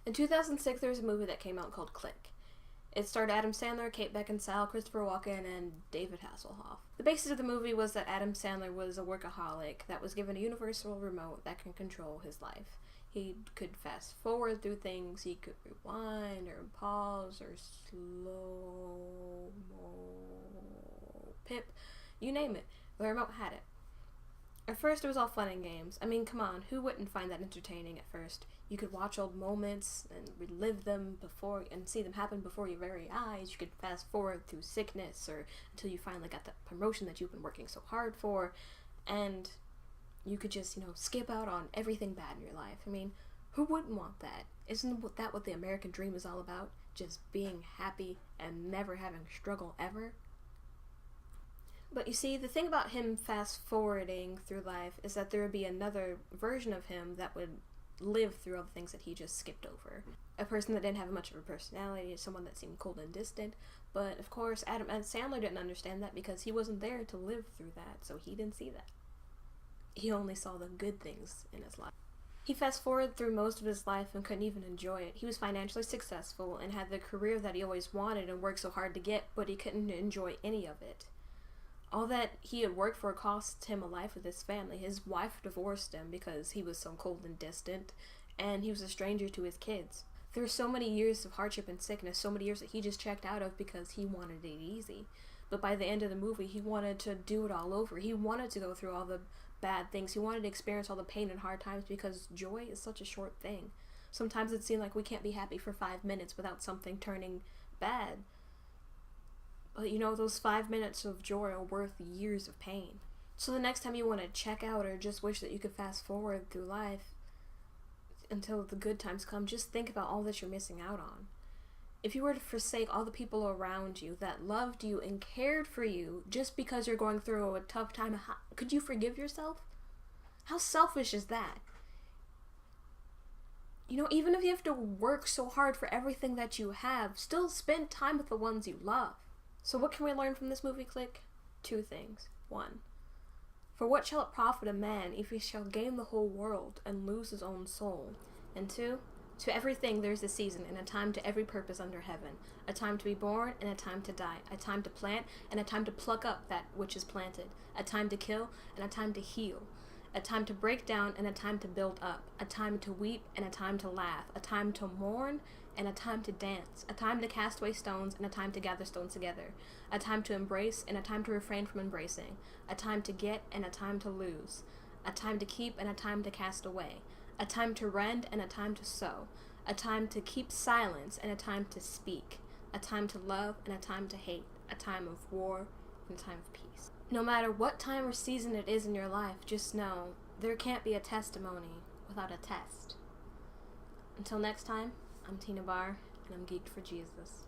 In 2006, there was a movie that came out called Click. It starred Adam Sandler, Kate Beckinsale, Christopher Walken, and David Hasselhoff. The basis of the movie was that Adam Sandler was a workaholic that was given a universal remote that can control his life. He could fast forward through things, he could rewind or pause or slow mo pip, you name it. The remote had it. At first, it was all fun and games. I mean, come on, who wouldn't find that entertaining at first? You could watch old moments and relive them before and see them happen before your very eyes. You could fast forward through sickness or until you finally got that promotion that you've been working so hard for, and you could just, skip out on everything bad in your life. I mean, who wouldn't want that? Isn't that what the American dream is all about? Just being happy and never having struggle ever? But you see, the thing about him fast-forwarding through life is that there would be another version of him that would live through all the things that he just skipped over. A person that didn't have much of a personality, someone that seemed cold and distant. But, of course, Adam Sandler didn't understand that because he wasn't there to live through that, so he didn't see that. He only saw the good things in his life. He fast-forwarded through most of his life and couldn't even enjoy it. He was financially successful and had the career that he always wanted and worked so hard to get, but he couldn't enjoy any of it. All that he had worked for cost him a life with his family. His wife divorced him because he was so cold and distant, and he was a stranger to his kids. There were so many years of hardship and sickness, so many years that he just checked out of because he wanted it easy. But by the end of the movie, he wanted to do it all over. He wanted to go through all the bad things. He wanted to experience all the pain and hard times because joy is such a short thing. Sometimes it seems like we can't be happy for 5 minutes without something turning bad. But those 5 minutes of joy are worth years of pain. So the next time you want to check out or just wish that you could fast forward through life until the good times come, just think about all that you're missing out on. If you were to forsake all the people around you that loved you and cared for you just because you're going through a tough time, could you forgive yourself? How selfish is that? Even if you have to work so hard for everything that you have, still spend time with the ones you love. So what can we learn from this movie, Click? 2 things. 1. For what shall it profit a man if he shall gain the whole world and lose his own soul? And 2. To everything there is a season and a time to every purpose under heaven. A time to be born and a time to die. A time to plant and a time to pluck up that which is planted. A time to kill and a time to heal. A time to break down and a time to build up. A time to weep and a time to laugh. A time to mourn and a time to dance, a time to cast away stones and a time to gather stones together, a time to embrace and a time to refrain from embracing, a time to get and a time to lose, a time to keep and a time to cast away, a time to rend and a time to sow, a time to keep silence and a time to speak, a time to love and a time to hate, a time of war and a time of peace. No matter what time or season it is in your life, just know there can't be a testimony without a test. Until next time, I'm Tina Barr, and I'm geeked for Jesus.